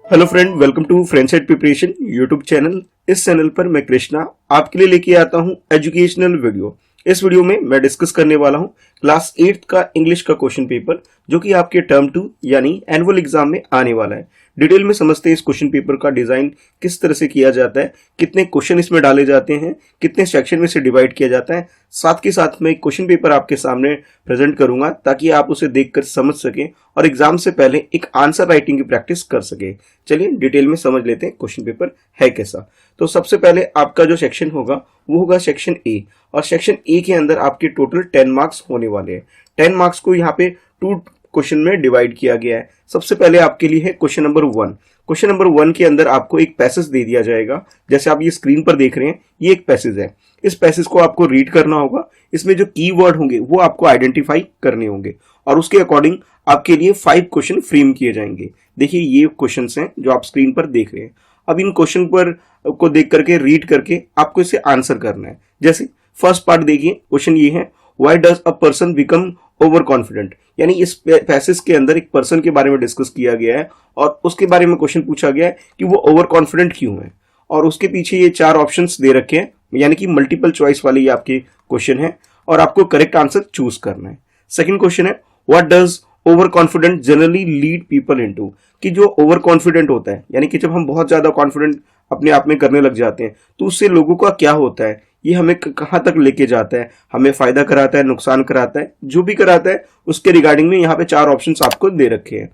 Hello friend, welcome to French side preparation YouTube channel. इस channel पर मैं कृष्णा आपके लिए लेके आता हूं एजुकेशनल वीडियो। इस वीडियो में मैं डिस्कस करने वाला हूं क्लास 8 का इंग्लिश का क्वेश्चन पेपर, जो कि आपके टर्म 2 यानी एनुअल एग्जाम में आने वाला है। डिटेल में समझते हैं इस क्वेश्चन पेपर का डिजाइन किस तरह से किया जाता है, कितने क्वेश्चन इसमें डाले जाते हैं, कितने सेक्शन में से डिवाइड किया जाता है। साथ के साथ मैं एक क्वेश्चन पेपर आपके सामने प्रेजेंट करूंगा ताकि आप उसे देखकर समझ सकें और एग्जाम से पहले एक आंसर राइटिंग की प्रैक्टिस कर सके। चलिए डिटेल में समझ लेते हैं क्वेश्चन पेपर है कैसा। तो सबसे पहले आपका जो सेक्शन होगा वो होगा सेक्शन ए, और सेक्शन ए के अंदर आपके टोटल 10 मार्क्स होने वाले हैं। 10 मार्क्स को यहाँ पे 2 क्वेश्चन में डिवाइड किया गया है। सबसे पहले आपके लिए है क्वेश्चन नंबर 1। क्वेश्चन नंबर 1 के अंदर आपको एक पैसेज दे दिया जाएगा, जैसे आप ये स्क्रीन पर देख रहे हैं, ये एक पैसेज है। इस पैसेज को आपको रीड करना होगा। इसमें जो कीवर्ड होंगे वो आपको आइडेंटिफाई करने होंगे और उसके अकॉर्डिंग आपके लिए 5 क्वेश्चन फ्रेम किए जाएंगे। देखिए ये क्वेश्चंस हैं जो आप स्क्रीन पर देख रहे हैं। अब इन क्वेश्चन पर को देख करके रीड करके आपको इसे आंसर करना है। जैसे फर्स्ट पार्ट देखिए, क्वेश्चन ये है, why does a person become over confident. यानी इस पैसेज के अंदर एक पर्सन के बारे में डिस्कस किया गया है और उसके बारे में क्वेश्चन पूछा गया है कि वो ओवर कॉन्फिडेंट क्यों है। और उसके पीछे ये 4 ऑप्शंस दे रखे हैं, यानी कि मल्टीपल चॉइस वाले ये आपके क्वेश्चन है और आपको करेक्ट आंसर चूज करना है। सेकंड क्वेश्चन है, what does over confident generally lead people into. कि जो ओवर कॉन्फिडेंट होता है, यानी कि जब हम बहुत ज्यादा कॉन्फिडेंट अपने आप में करने लग जाते हैं तो उससे लोगों का क्या होता है, ये हमें कहां तक लेके जाता है, हमें फायदा कराता है, नुकसान कराता है, जो भी कराता है उसके रिगार्डिंग में यहाँ पे 4 ऑप्शंस आपको दे रखे हैं।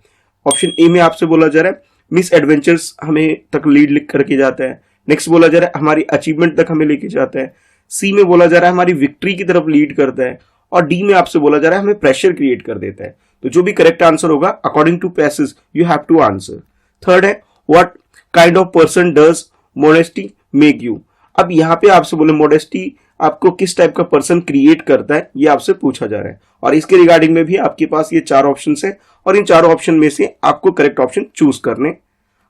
ऑप्शन ए में आपसे बोला जा रहा है मिस एडवेंचर्स हमें तक लीड लिख करके जाता है। नेक्स्ट बोला जा रहा है हमारी अचीवमेंट तक हमें लेके जाता है। सी में बोला जा रहा है हमारी विक्ट्री की तरफ लीड करता है। और डी में आपसे बोला जा रहा है हमें प्रेशर क्रिएट कर देता है। तो जो भी करेक्ट आंसर होगा according to passage you have to answer. Third है, what kind of person does modesty make you. अब यहाँ पे आपसे बोले मोडेस्टी आपको किस टाइप का पर्सन क्रिएट करता है, ये आपसे पूछा जा रहा है। और इसके रिगार्डिंग में भी आपके पास ये 4 ऑप्शन है और इन 4 ऑप्शन में से आपको करेक्ट ऑप्शन चूज करने।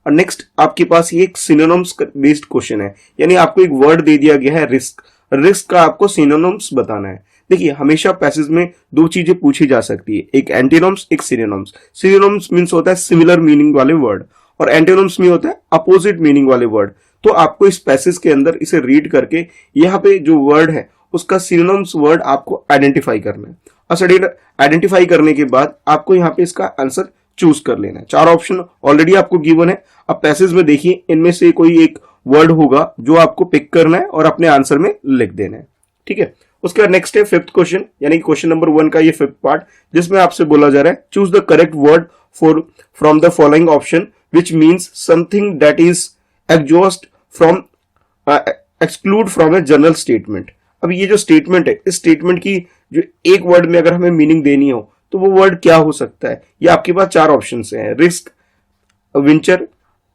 और नेक्स्ट आपके पास ये एक सिनोनिम्स बेस्ड क्वेश्चन है, यानी आपको एक वर्ड दे दिया गया है रिस्क। रिस्क का आपको सिनोनिम्स बताना है। देखिए हमेशा पैसेज में 2 चीजें पूछी जा सकती है, एक एंटीनोम्स एक सिनोनिम्स। सिनोनिम्स मीन्स होता है सिमिलर मीनिंग वाले वर्ड और एंटीनोम्स में होता है अपोजिट मीनिंग वाले वर्ड। तो आपको इस पैसेज के अंदर इसे रीड करके यहाँ पे जो वर्ड है उसका सिनोनिम्स वर्ड आपको आइडेंटिफाई करना है। और आइडेंटिफाई करने के बाद आपको यहाँ पे इसका आंसर चूज कर लेना है। 4 ऑप्शन ऑलरेडी आपको गिवन है। अब पैसेज में देखिए इनमें से कोई एक वर्ड होगा जो आपको पिक करना है और अपने आंसर में लिख देना है। ठीक है, उसके बाद नेक्स्ट है 5th क्वेश्चन, यानी क्वेश्चन नंबर 1 का ये 5th पार्ट, जिसमें आपसे बोला जा रहा है choose the correct word for from the following option which means something that is exhaust from exclude from a general statement. अब ये जो स्टेटमेंट है, इस स्टेटमेंट की जो एक वर्ड में अगर हमें मीनिंग देनी हो तो वो वर्ड क्या हो सकता है। ये आपके पास 4 ऑप्शन हैं, रिस्क, वेंचर,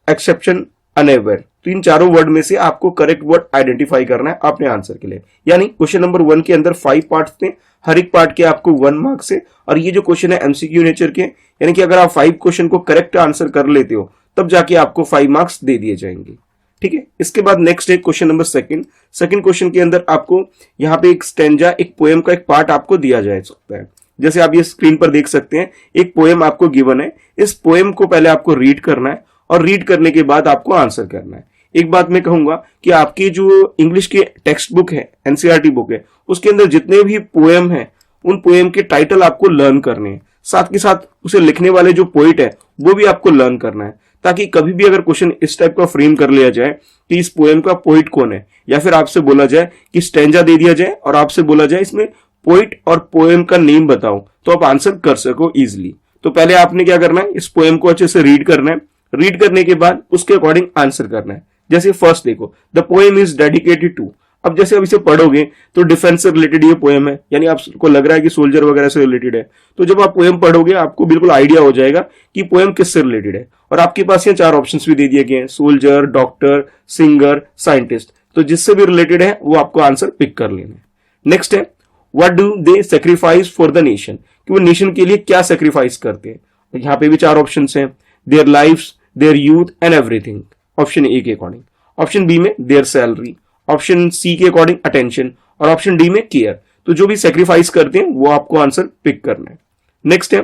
एक्सेप्शन, अनअवेयर। तो इन चारों वर्ड में से आपको करेक्ट वर्ड आइडेंटिफाई करना है अपने आंसर के लिए। यानी क्वेश्चन नंबर 1 के अंदर 5 पार्ट्स थे, हर एक पार्ट के आपको 1 मार्क्स है। और ये जो क्वेश्चन है एमसीक्यू नेचर के, यानी कि अगर आप 5 क्वेश्चन को करेक्ट आंसर कर लेते हो तब जाके आपको 5 मार्क्स दे दिए जाएंगे। ठीक है, इसके बाद नेक्स्ट है क्वेश्चन नंबर 2। सेकंड क्वेश्चन के अंदर आपको यहाँ पे एक स्टेंजा, एक पोएम का एक पार्ट आपको दिया जा सकता है। जैसे आप ये स्क्रीन पर देख सकते हैं, एक पोएम आपको गिवन है। इस पोएम को पहले आपको रीड करना है और रीड करने के बाद आपको आंसर करना है। एक बात मैं कहूंगा कि आपकी जो इंग्लिश के टेक्स्ट बुक है, एनसीईआरटी बुक है, उसके अंदर जितने भी पोएम है उन पोएम के टाइटल आपको लर्न करने हैं। साथ के साथ उसे लिखने वाले जो पोइट है वो भी आपको लर्न करना है, ताकि कभी भी अगर क्वेश्चन इस टाइप का फ्रेम कर लिया जाए कि इस पोएम का पोइट कौन है, या फिर आपसे बोला जाए कि स्टेंजा दे दिया जाए और आपसे बोला जाए इसमें पोइट और पोएम का नेम बताओ, तो आप आंसर कर सको इजिली। तो पहले आपने क्या करना है, इस पोएम को अच्छे से रीड करना है। रीड करने के बाद उसके अकॉर्डिंग आंसर करना है। जैसे फर्स्ट देखो, the poem is dedicated to. अब जैसे आप इसे पढ़ोगे तो डिफेंस से रिलेटेड ये पोएम है, यानी आपको लग रहा है कि सोल्जर वगैरह से रिलेटेड है। तो जब आप पोएम पढ़ोगे आपको बिल्कुल आइडिया हो जाएगा कि पोएम किससे रिलेटेड है। और आपके पास ये 4 ऑप्शंस भी दे दिए गए हैं, सोल्जर, डॉक्टर, सिंगर, साइंटिस्ट। तो जिससे भी रिलेटेड है वो आपको आंसर पिक कर लेना है। नेक्स्ट है, what do they sacrifice for the nation. कि वो नेशन के लिए क्या सेक्रीफाइस करते हैं। यहाँ पे भी 4 ऑप्शन हैं, their lifes, their youth and everything, option A के अकॉर्डिंग। ऑप्शन बी में देयर सैलरी, ऑप्शन सी के अकॉर्डिंग अटेंशन और ऑप्शन डी में केयर। तो जो भी सेक्रीफाइस करते हैं वो आपको आंसर पिक करना है। नेक्स्ट है,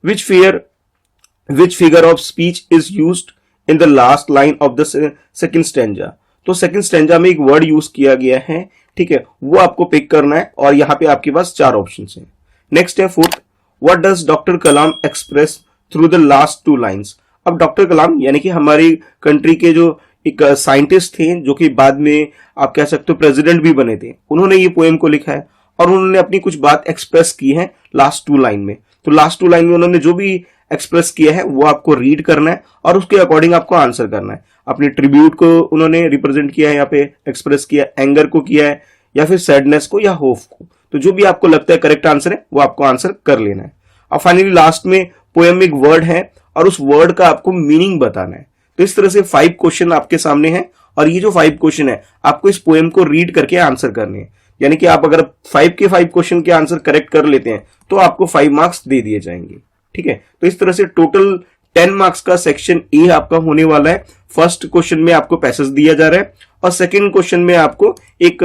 which figure of speech is used in the last line of the second stanza. तो सेकंड स्टैंजा में एक वर्ड यूज किया गया है, ठीक है, वो आपको पिक करना है और यहाँ पे आपके पास 4 ऑप्शन हैं। नेक्स्ट है fourth, what does doctor Kalam express through the last 2 lines. अब डॉक्टर कलाम यानी कि हमारी कंट्री के जो एक साइंटिस्ट थे जो कि बाद में आप कह सकते हो प्रेसिडेंट भी बने थे, उन्होंने ये पोएम को लिखा है और उन्होंने अपनी कुछ बात एक्सप्रेस की है लास्ट 2 लाइन में। तो लास्ट 2 लाइन में उन्होंने जो भी एक्सप्रेस किया है वो आपको रीड करना है और उसके अकॉर्डिंग आपको आंसर करना है। अपनी ट्रिब्यूट को उन्होंने रिप्रेजेंट किया है, यहाँ पे एक्सप्रेस किया, एंगर को किया है या फिर सैडनेस को या होप को। तो जो भी आपको लगता है करेक्ट आंसर है वो आपको आंसर कर लेना है। और फाइनली लास्ट में पोएम में एक वर्ड है और उस वर्ड का आपको मीनिंग बताना है। तो इस तरह से 5 क्वेश्चन आपके सामने हैं और ये जो 5 क्वेश्चन है आपको इस पोएम को रीड करके आंसर करने हैं। यानी कि आप अगर 5 के 5 क्वेश्चन के आंसर करेक्ट कर लेते हैं तो आपको 5 मार्क्स दे दिए जाएंगे, ठीक है। तो इस तरह से टोटल 10 मार्क्स का सेक्शन ए आपका होने वाला है। फर्स्ट क्वेश्चन में आपको पैसेज दिया जा रहा है और सेकंड क्वेश्चन में आपको एक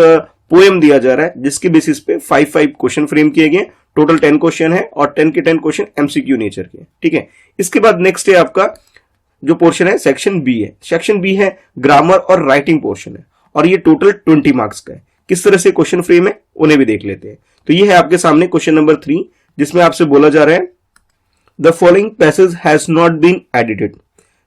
पोएम दिया जा रहा है जिसके बेसिस पे 5 क्वेश्चन फ्रेम किए गए। टोटल 10 क्वेश्चन है और 10 के 10 क्वेश्चन एमसीक्यू नेचर के, ठीक है। इसके बाद नेक्स्ट है आपका जो पोर्शन है सेक्शन बी है। सेक्शन बी है ग्रामर और राइटिंग पोर्शन है और ये टोटल 20 मार्क्स का है। किस तरह से क्वेश्चन फ्रेम है उन्हें भी देख लेते हैं। तो ये है आपके सामने क्वेश्चन नंबर 3 जिसमें आपसे बोला जा रहा है the following passage has not been edited,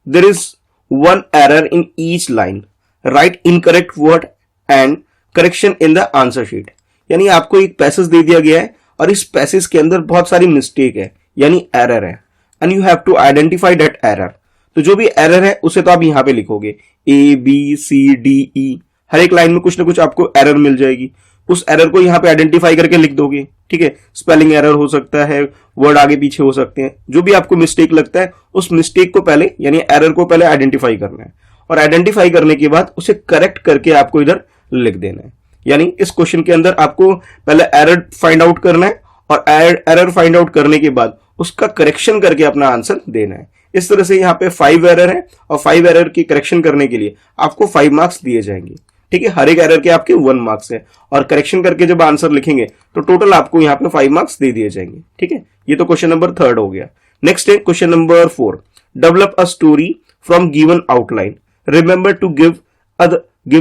there is one error in each line, write incorrect word and correction in the answer sheet. यानी आपको एक पैसेज दे दिया गया है और इस पैसेज के अंदर बहुत सारी मिस्टेक है यानी एरर है and you have to identify that error. तो जो भी एरर है उसे तो आप यहां पे लिखोगे ABCDE, हर एक लाइन में कुछ ना कुछ आपको एरर मिल जाएगी। उस एरर को यहां पे आइडेंटिफाई करके लिख दोगे, ठीक है। स्पेलिंग एरर हो सकता है, वर्ड आगे पीछे हो सकते हैं, जो भी आपको मिस्टेक लगता है उस मिस्टेक को पहले यानी एरर को पहले आइडेंटिफाई करना है और आइडेंटिफाई करने के बाद उसे करेक्ट करके आपको इधर लिख देना है। यानी इस क्वेश्चन के अंदर आपको पहले एरर फाइंड आउट करना है और एरर फाइंड आउट करने के बाद उसका करेक्शन करके अपना आंसर देना है। इस तरह से यहाँ पे 5 एरर है और 5 एरर की करेक्शन करने के लिए आपको 5 मार्क्स दिए जाएंगे, ठीक है। हर एक एरर के आपके 1 मार्क्स है और करेक्शन करके जब आंसर लिखेंगे तो टोटल आपको यहाँ पे 5 मार्क्स दे दिए जाएंगे, ठीक है। ये तो क्वेश्चन नंबर 3 हो गया। नेक्स्ट है question number 4, develop a story from given outline, remember to give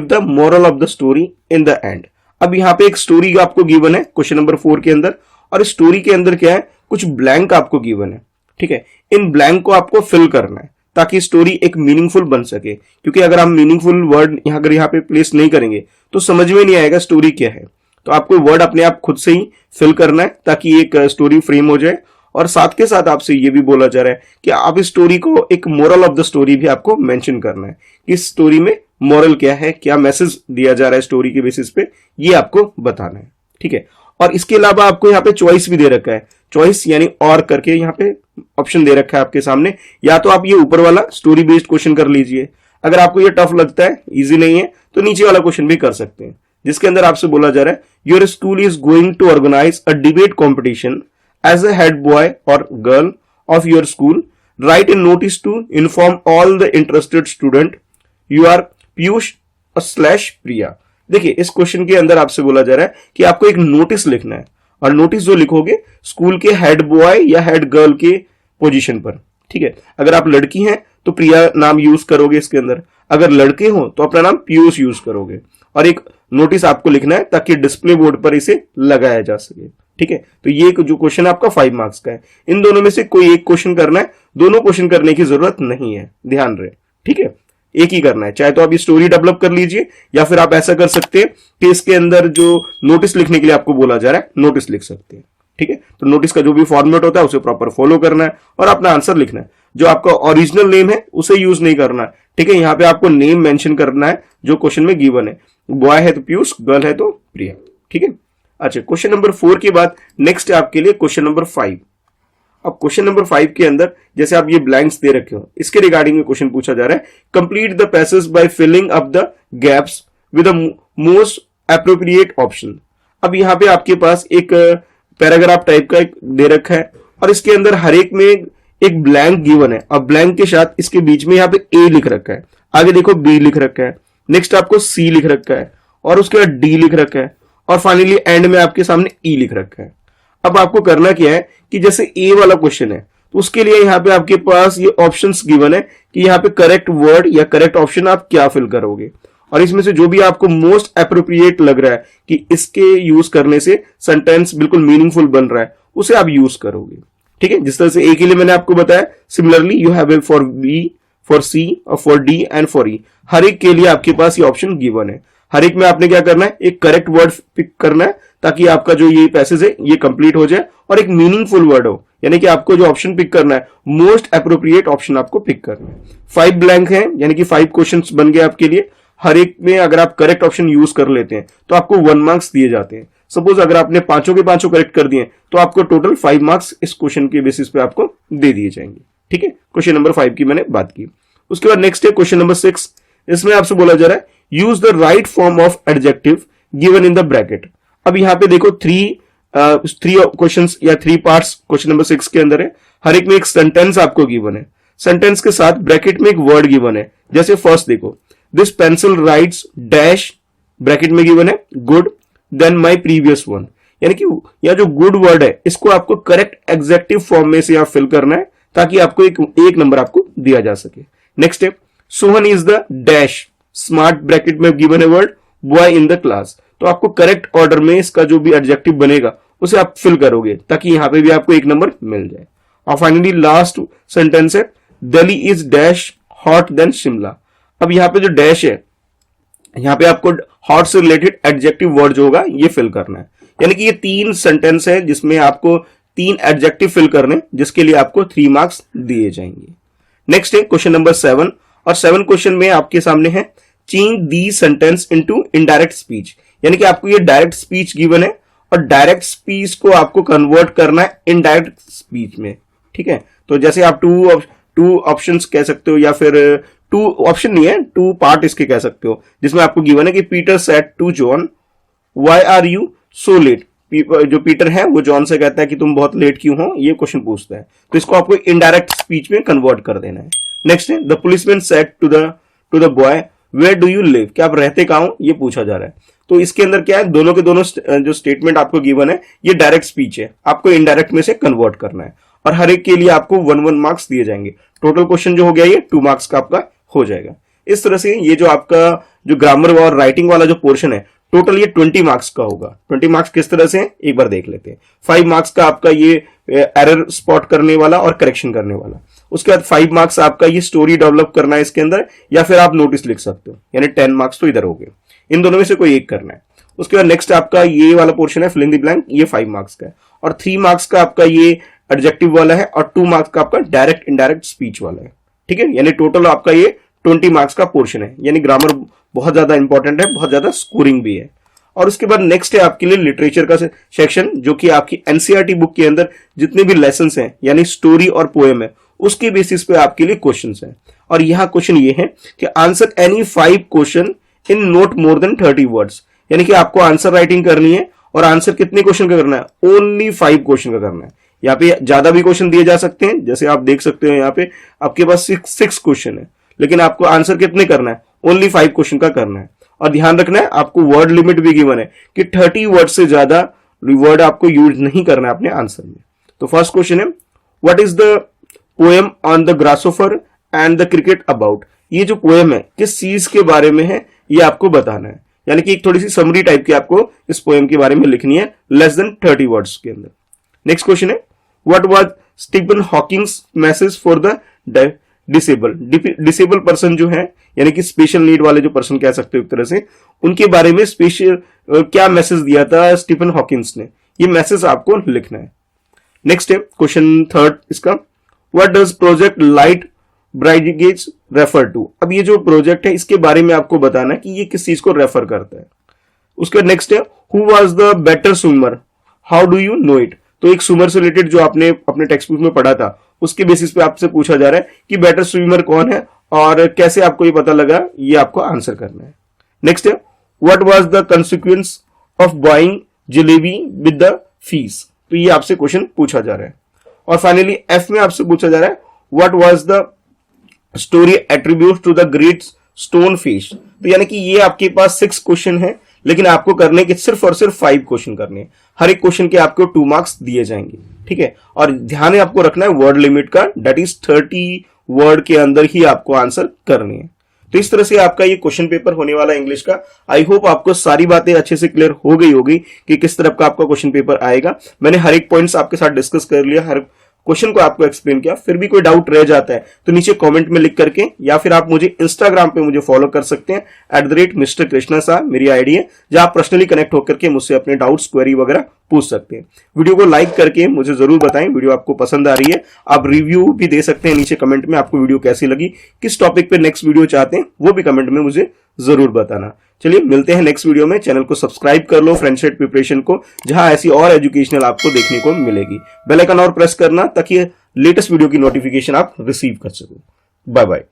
the moral of the story in the end. अब यहाँ पे एक स्टोरी आपको गिवन है क्वेश्चन नंबर 4 के अंदर और इस स्टोरी के अंदर क्या है, कुछ ब्लैंक आपको गिवन है, ठीक है। इन ब्लैंक को आपको फिल करना है ताकि स्टोरी एक मीनिंगफुल बन सके, क्योंकि अगर हम मीनिंगफुल वर्ड यहाँ पे प्लेस नहीं करेंगे तो समझ में नहीं आएगा स्टोरी क्या है। तो आपको वर्ड अपने आप खुद से ही फिल करना है ताकि एक स्टोरी फ्रेम हो जाए। और साथ के साथ आपसे ये भी बोला जा रहा है कि आप इस स्टोरी को एक मोरल ऑफ द स्टोरी भी आपको मेंशन करना है। इस स्टोरी में मोरल क्या है, क्या मैसेज दिया जा रहा है स्टोरी के बेसिस पे, ये आपको बताना है, ठीक है। और इसके अलावा आपको यहाँ पे चॉइस भी दे रखा है, चॉइस यानी और करके यहाँ पे ऑप्शन दे रखा है आपके सामने। या तो आप ये ऊपर वाला स्टोरी बेस्ड क्वेश्चन कर लीजिए, अगर आपको ये टफ लगता है, इजी नहीं है, तो नीचे वाला क्वेश्चन भी कर सकते हैं जिसके अंदर आपसे बोला जा रहा है your school is going to organise a debate competition as a head boy और girl of your school, right in notice to inform all the interested student, you are Piyush / Priya. देखिए इस क्वेश्चन के अंदर आपसे बोला जा रहा है कि आपको एक नोटिस लिखना है और नोटिस जो लिखोगे स्कूल के हेड बॉय या हेड गर्ल के पोजीशन पर, ठीक है। अगर आप लड़की हैं तो प्रिया नाम यूज करोगे इसके अंदर, अगर लड़के हो तो अपना नाम पीयूष यूज करोगे और एक नोटिस आपको लिखना है ताकि डिस्प्ले बोर्ड पर इसे लगाया जा सके, ठीक है। तो ये जो क्वेश्चन आपका 5 मार्क्स का है, इन दोनों में से कोई एक क्वेश्चन करना है, दोनों क्वेश्चन करने की जरूरत नहीं है, ध्यान रहे, ठीक है। एक ही करना है, चाहे तो आप ये स्टोरी डेवलप कर लीजिए या फिर आप ऐसा कर सकते हैं कि इसके अंदर जो नोटिस लिखने के लिए आपको बोला जा रहा है नोटिस लिख सकते हैं, ठीक है। तो नोटिस का जो भी फॉर्मेट होता है उसे प्रॉपर फॉलो करना है और अपना आंसर लिखना है। जो आपका ओरिजिनल नेम है उसे यूज नहीं करना है, ठीक है। यहाँ पे आपको नेम मेंशन करना है जो क्वेश्चन में गिवन है, बॉय है तो पीयूष, गर्ल है तो प्रिया, ठीक है। अच्छा, क्वेश्चन नंबर 4 के बाद नेक्स्ट है आपके लिए क्वेश्चन नंबर 5। अब क्वेश्चन नंबर 5 के अंदर जैसे आप ये ब्लैंक्स दे रखे हो, इसके रिगार्डिंग में क्वेश्चन पूछा जा रहा है, complete the passage by filling up the gaps with the most appropriate option. अब यहाँ पे आपके पास एक पैराग्राफ टाइप का एक दे रखा है और इसके अंदर हर एक में एक ब्लैंक गिवन है और ब्लैंक के साथ इसके बीच में यहाँ पे ए लिख रखा है, आगे देखो बी लिख रखा है, नेक्स्ट आपको सी लिख रखा है और उसके बाद डी लिख रखा है और फाइनली एंड में आपके सामने ई लिख रखा है। अब आपको करना क्या है कि जैसे ए वाला क्वेश्चन है तो उसके लिए यहाँ पे आपके पास ये ऑप्शंस गिवन है कि यहाँ पे करेक्ट वर्ड या करेक्ट ऑप्शन आप क्या फिल करोगे, और इसमें से जो भी आपको मोस्ट अप्रोप्रिएट लग रहा है कि इसके यूज करने से सेंटेंस बिल्कुल मीनिंगफुल बन रहा है, उसे आप यूज करोगे। ठीक है, जिस तरह से ए के लिए मैंने आपको बताया, similarly you have A for B, for C और for D and for E. हर एक के लिए आपके पास ये ऑप्शन गिवन है। हर एक में आपने क्या करना है, एक करेक्ट वर्ड पिक करना है ताकि आपका जो ये पैसेज है ये कंप्लीट हो जाए और एक मीनिंगफुल वर्ड हो, यानी कि आपको जो ऑप्शन पिक करना है मोस्ट अप्रोप्रिएट ऑप्शन आपको पिक करना है। 5 ब्लैंक है, यानी कि 5 क्वेश्चंस बन गए आपके लिए। हर एक में अगर आप करेक्ट ऑप्शन यूज कर लेते हैं तो आपको 1 मार्क्स दिए जाते हैं। सपोज अगर आपने पांचों के पांचों करेक्ट कर दिए तो आपको टोटल 5 मार्क्स इस क्वेश्चन के बेसिस पे आपको दे दिए जाएंगे। ठीक है, क्वेश्चन नंबर 5 की मैंने बात की। उसके बाद नेक्स्ट है क्वेश्चन नंबर 6। इसमें आपसे बोला जा रहा है use the right form of adjective given in the bracket. अब यहाँ पे देखो 3 क्वेश्चंस या 3 पार्ट्स क्वेश्चन नंबर 6 के अंदर है। हर एक में एक सेंटेंस आपको गिवन है, सेंटेंस के साथ ब्रैकेट में एक वर्ड गिवन है। जैसे फर्स्ट देखो, this pencil writes dash, bracket में गिवन है good then my previous one, यानी कि यह जो गुड वर्ड है इसको आपको करेक्ट एग्जेक्टिव फॉर्म में से आप फिल करना है ताकि आपको एक नंबर आपको दिया जा सके। नेक्स्ट है Sohan is the dash smart, bracket में गिवन है word boy in the class. तो आपको करेक्ट ऑर्डर में इसका जो भी एडजेक्टिव बनेगा उसे आप फिल करोगे ताकि यहां पे भी आपको एक नंबर मिल जाए। और फाइनली लास्ट सेंटेंस है Delhi is dash hot then Shimla. अब यहाँ पे जो डैश है, यहाँ पे आपको हॉट से रिलेटेड एडजेक्टिव वर्ड जो होगा ये फिल करना है, यानी कि ये 3 सेंटेंस है जिसमें आपको 3 एडजेक्टिव फिल करने, जिसके लिए आपको 3 मार्क्स दिए जाएंगे। नेक्स्ट है क्वेश्चन नंबर 7, और 7 क्वेश्चन में आपके सामने है change the sentence into indirect speech, यानी कि आपको ये डायरेक्ट स्पीच गिवन है और डायरेक्ट स्पीच को आपको कन्वर्ट करना है इनडायरेक्ट स्पीच में। ठीक है, तो जैसे आप टू ऑप्शंस कह सकते हो, या फिर 2 ऑप्शन नहीं है, 2 पार्ट इसके कह सकते हो, जिसमें आपको गिवन है कि Peter said to John why are you so late. जो पीटर है वो जॉन से कहता है कि तुम बहुत लेट क्यों हो, ये क्वेश्चन पूछता है, तो इसको आपको इनडायरेक्ट स्पीच में कन्वर्ट कर देना है। नेक्स्ट है the policeman said to the boy where do you live, क्या आप रहते कहां हो, ये पूछा जा रहा है। तो इसके अंदर क्या है, दोनों के दोनों जो स्टेटमेंट आपको गिवन है ये डायरेक्ट स्पीच है, आपको इनडायरेक्ट में से कन्वर्ट करना है, और हर एक के लिए आपको 1 मार्क्स दिए जाएंगे। टोटल क्वेश्चन जो हो गया ये 2 मार्क्स का आपका हो जाएगा। इस तरह से ये जो आपका जो ग्रामर और राइटिंग वाला जो पोर्शन है टोटल ये 20 मार्क्स का होगा। 20 मार्क्स किस तरह से एक बार देख लेते हैं। 5 मार्क्स का आपका ये एरर स्पॉट करने वाला और करेक्शन करने वाला। उसके बाद 5 मार्क्स आपका ये स्टोरी डेवलप करना है इसके अंदर, या फिर आप नोटिस लिख सकते हो, यानी 10 मार्क्स तो इधर हो गए। इन दोनों में से कोई एक करना है। उसके बाद नेक्स्ट आपका ये वाला पोर्शन है फिल इन द ब्लैंक, ये 5 मार्क्स का है, और 3 मार्क्स का आपका ये एडजेक्टिव वाला है, और 2 मार्क्स का आपका डायरेक्ट इनडायरेक्ट स्पीच वाला है। ठीक है, यानी टोटल आपका ये 20 मार्क्स का पोर्शन है, यानी ग्रामर बहुत ज्यादा इंपॉर्टेंट है, बहुत ज्यादा स्कोरिंग भी है। और उसके बाद नेक्स्ट है आपके लिए लिटरेचर का सेक्शन, जो कि आपकी एनसीईआरटी बुक के अंदर जितने भी लेसन हैं, यानी स्टोरी और पोएम है, उसके बेसिस पे आपके लिए क्वेश्चंस हैं। और यहाँ क्वेश्चन ये है कि answer any 5 question in not more than 30 words, यानी कि आपको आंसर राइटिंग करनी है, और आंसर कितने क्वेश्चन का करना है, ओनली 5 क्वेश्चन का करना है। यहाँ पे ज्यादा भी क्वेश्चन दिए जा सकते हैं, जैसे आप देख सकते हो यहाँ पे आपके पास 6 क्वेश्चन है, लेकिन आपको आंसर कितने करना है, ओनली 5 क्वेश्चन का करना है। और ध्यान रखना है आपको वर्ड लिमिट भी गिवन है कि 30 वर्ड से ज्यादा वर्ड आपको यूज नहीं करना है अपने आंसर में। तो फर्स्ट क्वेश्चन है what is the poem on the grasshopper and the cricket about. ये जो पोएम है किस चीज के बारे में है ये आपको बताना है, यानी कि एक थोड़ी सी समरी टाइप की आपको इस पोएम के बारे में लिखनी है लेस देन 30 वर्ड्स के अंदर। नेक्स्ट क्वेश्चन है what was Stephen Hawking's message for the disable person जो है, यानी कि स्पेशल नीड वाले जो पर्सन कह सकते हो एक तरह से, उनके बारे में स्पेशल क्या मैसेज दिया था स्टीफन हॉकिंग्स ने, ये मैसेज आपको लिखना है। नेक्स्ट है क्वेश्चन थर्ड इसका, what does project light brigades refer to. अब ये जो प्रोजेक्ट है इसके बारे में आपको बताना है कि ये किस चीज को रेफर करता है। उसके नेक्स्ट है who was the better swimmer, how do you know it. तो एक स्विमर से रिलेटेड जो आपने अपने टेक्स्ट बुक में पढ़ा था उसके बेसिस पे आपसे पूछा जा रहा है कि बेटर स्विमर कौन है और कैसे आपको ये पता लगा, ये आपको आंसर करना है। नेक्स्ट है what was the consequence of buying jalebi with the fees. तो ये आपसे क्वेश्चन पूछा जा रहा है। और फाइनली एफ में आपसे पूछा जा रहा है what was the story attribute to the great stone fish. तो यानी कि ये आपके पास 6 क्वेश्चन है, लेकिन आपको करने के सिर्फ और सिर्फ 5 क्वेश्चन करने हैं। हर एक क्वेश्चन के आपको 2 मार्क्स दिए जाएंगे। ठीक है। और ध्यान है आपको रखना है वर्ड लिमिट का, दैट इज 30 वर्ड के अंदर ही आपको आंसर करनी है। तो इस तरह से आपका ये क्वेश्चन पेपर होने वाला है इंग्लिश का। आई होप आपको सारी बातें अच्छे से क्लियर हो गई होगी कि किस तरह का आपका क्वेश्चन पेपर आएगा। मैंने हर एक पॉइंट्स आपके साथ डिस्कस कर लिया, हर क्वेश्चन को आपको एक्सप्लेन किया। फिर भी कोई डाउट रह जाता है तो नीचे कमेंट में लिख करके, या फिर आप मुझे इंस्टाग्राम पे मुझे फॉलो कर सकते हैं, @Mr. Krishna Shah मेरी आईडी है, जहां आप पर्सनली कनेक्ट होकर के मुझसे अपने डाउट्स, क्वेरी वगैरह पूछ सकते हैं। वीडियो को लाइक करके मुझे जरूर बताएं वीडियो आपको पसंद आ रही है। आप रिव्यू भी दे सकते हैं नीचे कमेंट में, आपको वीडियो कैसी लगी, किस टॉपिक पे नेक्स्ट वीडियो चाहते हैं वो भी कमेंट में मुझे जरूर बताना। चलिए मिलते हैं नेक्स्ट वीडियो में। चैनल को सब्सक्राइब कर लो फ्रेंडशिप प्रिपरेशन को, जहां ऐसी और एजुकेशनल आपको देखने को मिलेगी। बेल आइकन और प्रेस करना ताकि लेटेस्ट वीडियो की नोटिफिकेशन आप रिसीव कर सको। Bye bye.